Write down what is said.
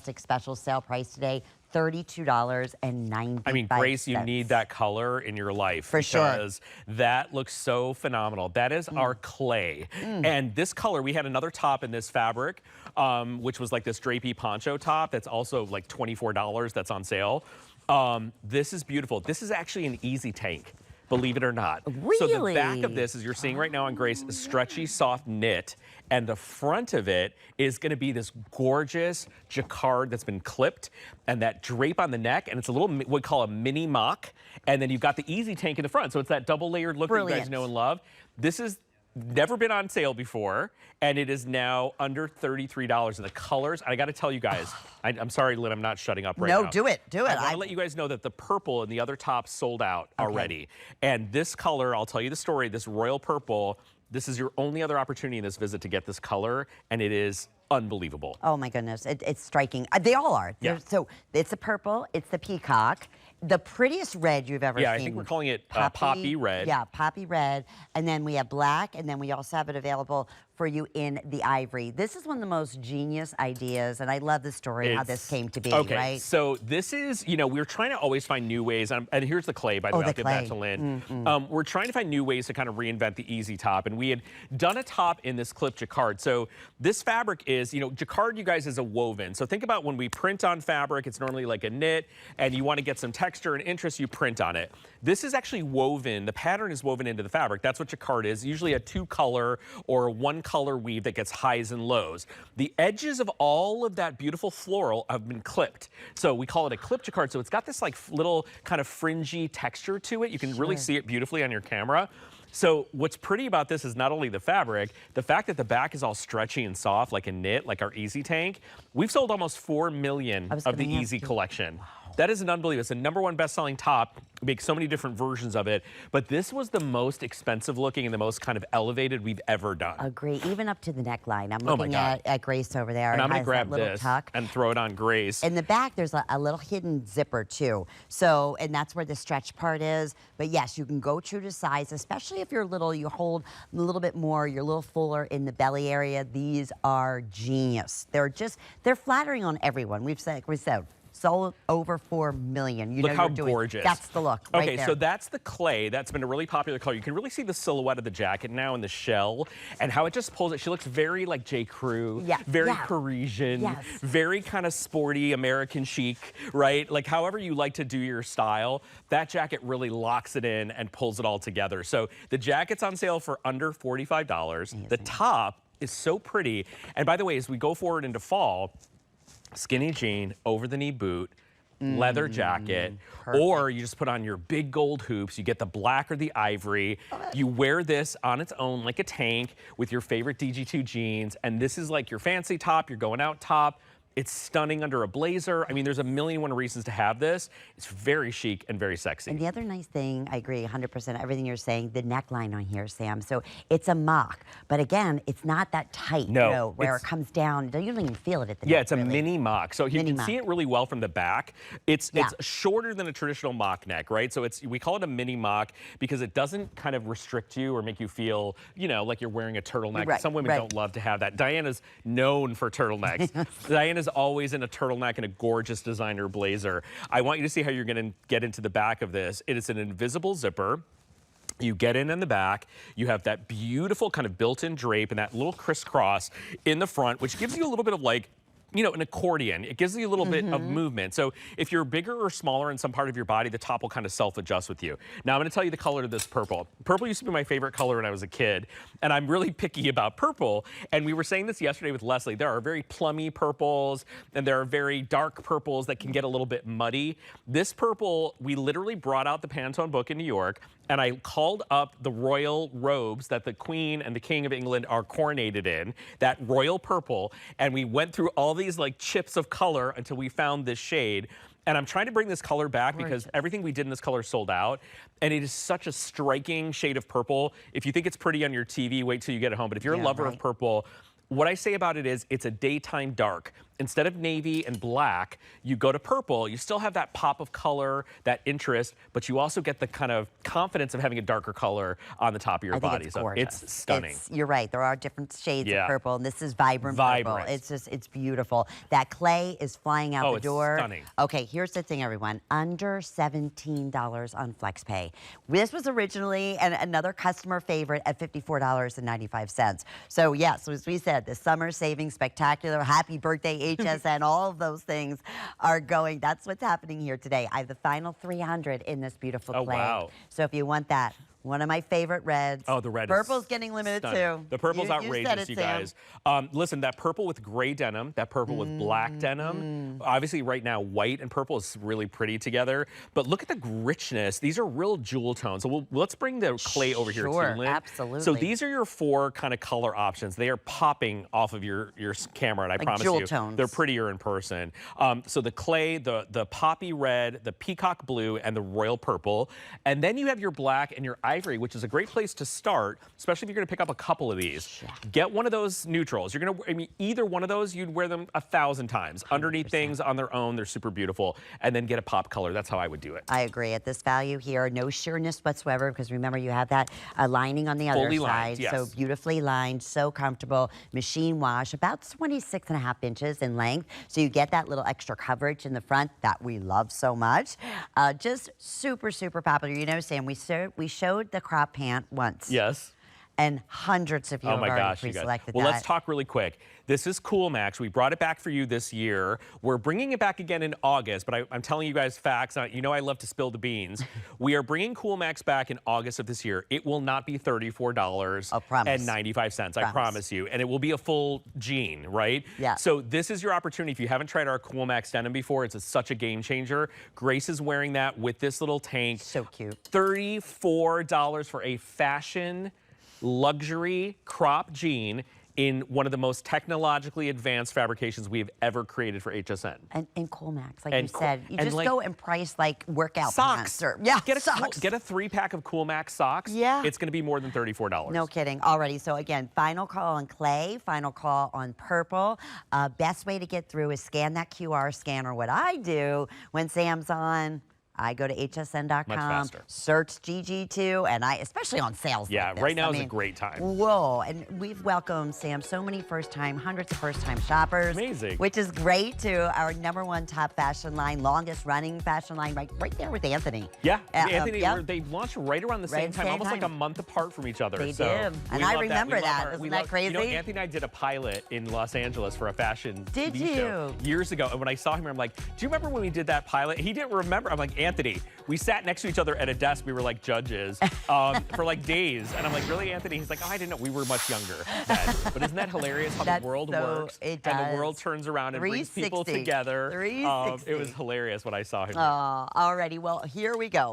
fantastic special sale price today. $32.95. I mean, Grace, you need that color in your life. For sure. Because that looks so phenomenal. That is our clay. And this color, we had another top in this fabric, which was like this drapey poncho top. That's also like $24. That's on sale. This is beautiful. This is actually an easy tank, believe it or not. Really? So the back of this, as you're seeing right now on Grace, is stretchy, soft knit. And the front of it is going to be this gorgeous jacquard that's been clipped, and that drape on the neck, and it's a little, what we call a mini mock. And then you've got the easy tank in the front. So it's that double layered look that you guys know and love. This has never been on sale before, and it is now under $33. And the colors, I got to tell you guys, I'm sorry, Lynn, I'm not shutting up right now. No, do it. I want to let you guys know that the purple and the other top sold out already. And this color, I'll tell you the story, this royal purple, this is your only other opportunity in this visit to get this color, and it is unbelievable. Oh my goodness, it's striking. They all are. Yeah. So it's the purple, it's the peacock, the prettiest red you've ever seen. Yeah, I think we're calling it poppy red. Yeah, poppy red. And then we have black, and then we also have it available for you in the ivory. This is one of the most genius ideas, and I love the story, how this came to be, right? So this is, you know, we're trying to always find new ways, and here's the clay, by the way, I'll give that to Lynn. We're trying to find new ways to kind of reinvent the easy top, and we had done a top in this clip jacquard. So this fabric is, you know, jacquard, you guys, is a woven. So think about when we print on fabric, it's normally like a knit, and you want to get some texture and interest, you print on it. This is actually woven, the pattern is woven into the fabric. That's what jacquard is, usually a 2-color or a 1-color weave that gets highs and lows. The edges of all of that beautiful floral have been clipped. So we call it a clip jacquard. So it's got this like little kind of fringy texture to it. You can really see it beautifully on your camera. So what's pretty about this is not only the fabric, the fact that the back is all stretchy and soft like a knit, like our Easy Tank. We've sold almost 4 million of the Easy collection. Wow. That is an unbelievable. It's the #1 best-selling top. We make so many different versions of it, but this was the most expensive looking and the most kind of elevated we've ever done. Agree, even up to the neckline. I'm looking at Grace over there. And I'm gonna grab this tuck. and throw it on Grace. In the back, there's a little hidden zipper too. So, and that's where the stretch part is. But yes, you can go true to size, especially if you're little, you hold a little bit more, you're a little fuller in the belly area. These are genius. They're flattering on everyone. We said, sold over 4 million. You look know how you're doing, gorgeous. That's the look right Okay, there. so that's the clay. That's been a really popular color. You can really see the silhouette of the jacket now in the shell and how it just pulls it. She looks very like J. Crew, very Parisian, very kind of sporty, American chic, right? Like however you like to do your style, that jacket really locks it in and pulls it all together. So the jacket's on sale for under $45. Amazing. The top is so pretty. And by the way, as we go forward into fall, skinny jean, over-the-knee boot, leather jacket, or you just put on your big gold hoops, you get the black or the ivory, you wear this on its own like a tank with your favorite DG2 jeans, and this is like your fancy top, your going out top. It's stunning under a blazer. I mean, there's a million and one reasons to have this. It's very chic and very sexy. And the other nice thing, I agree 100% everything you're saying, the neckline on here, Sam. So it's a mock, but again, it's not that tight, you know, where it comes down. You don't even feel it at the neck. Yeah, it's a mini mock. So you can see it really well from the back. It's shorter than a traditional mock neck, right? So we call it a mini mock because it doesn't kind of restrict you or make you feel, you know, like you're wearing a turtleneck. Some women don't love to have that. Diana's known for turtlenecks. Diana's always in a turtleneck and a gorgeous designer blazer. I want you to see how you're going to get into the back of this. It is an invisible zipper. You get in the back, you have that beautiful kind of built-in drape and that little crisscross in the front, which gives you a little bit of like, you know, an accordion. It gives you a little bit of movement. So if you're bigger or smaller in some part of your body, the top will kind of self-adjust with you. Now I'm gonna tell you the color of this purple. Purple used to be my favorite color when I was a kid, and I'm really picky about purple. And we were saying this yesterday with Leslie. There are very plummy purples, and there are very dark purples that can get a little bit muddy. This purple, we literally brought out the Pantone book in New York, and I called up the royal robes that the Queen and the King of England are coronated in, that royal purple, and we went through all these like chips of color until we found this shade. And I'm trying to bring this color back because everything we did in this color sold out. And it is such a striking shade of purple. If you think it's pretty on your TV, wait till you get it home. But if you're a lover of purple, what I say about it is it's a daytime dark. instead of navy and black, you go to purple. You still have that pop of color, that interest, but you also get the kind of confidence of having a darker color on the top of your body. It's so gorgeous. It's stunning. You're right. There are different shades of purple, and this is vibrant purple. It's beautiful. That clay is flying out the door. It's stunning. Okay, here's the thing, everyone. Under $17 on FlexPay. This was originally another customer favorite at $54.95. So yes, as we said, the summer savings spectacular. Happy birthday, HSN. All of those things are going. That's what's happening here today. I have the final 300 in this beautiful clay. Wow. So if you want that, one of my favorite reds. Oh, the red Purple's getting limited too. The purple's outrageous, you guys. Listen, that purple with gray denim, that purple with black denim. Obviously, right now, white and purple is really pretty together. But look at the richness. These are real jewel tones. So let's bring the clay over here too, Lynn. Absolutely. So these are your 4 kind of color options. They are popping off of your camera, and I promise jewel you, tones. they're prettier in person. So the clay, the poppy red, the peacock blue, and the royal purple. And then you have your black and your ivory, which is a great place to start, especially if you're going to pick up a couple of these. Get one of those neutrals. You're going to, I mean, either one of those, you'd wear them 1,000 times. 100%. Underneath things on their own, they're super beautiful. And then get a pop color. That's how I would do it. I agree. At this value here, no sheerness whatsoever, because remember, you have that lining on the other Fully side. lined, yes. So beautifully lined, so comfortable. Machine wash, about 26.5 inches in length. So you get that little extra coverage in the front that we love so much. Just super, super popular. You know, Sam, we showed the crop pant once. Yes. And hundreds of you have already pre-selected that. Well, let's talk really quick. This is Cool Max. We brought it back for you this year. We're bringing it back again in August, but I'm telling you guys facts. You know I love to spill the beans. We are bringing Cool Max back in August of this year. It will not be $34.95. I promise you. And it will be a full jean, right? Yeah. So this is your opportunity. If you haven't tried our Cool Max denim before, it's such a game changer. Grace is wearing that with this little tank. So cute. $34 for a fashion luxury crop jean in one of the most technologically advanced fabrications we've ever created for HSN. And Cool Max, like you said. You just go and price like workout socks. pants. Get a 3-pack of Cool Max socks. Yeah. It's going to be more than $34. No kidding. Already. So again, final call on clay, final call on purple. Best way to get through is scan that QR scanner. What I do when Sam's on, I go to hsn.com, search DG2, and especially on sales. Yeah, like this. right now is a great time. Whoa, and we've welcomed, Sam, so many hundreds of first-time shoppers. Amazing. Which is great to our #1 top fashion line, longest running fashion line, right there with Anthony. Yeah, Anthony, they launched right around the same time, almost like a month apart from each other. They did, and I remember that. Isn't that crazy? You know, Anthony and I did a pilot in Los Angeles for a fashion TV show years ago, and when I saw him, I'm like, do you remember when we did that pilot? He didn't remember. I'm like, Anthony, we sat next to each other at a desk. We were like judges for like days. And I'm like, really, Anthony? He's like, oh, I didn't know. We were much younger then. But isn't that hilarious how the world works? It does. And the world turns around and brings people together. 360. It was hilarious when I saw him. Oh, alrighty. Well, here we go.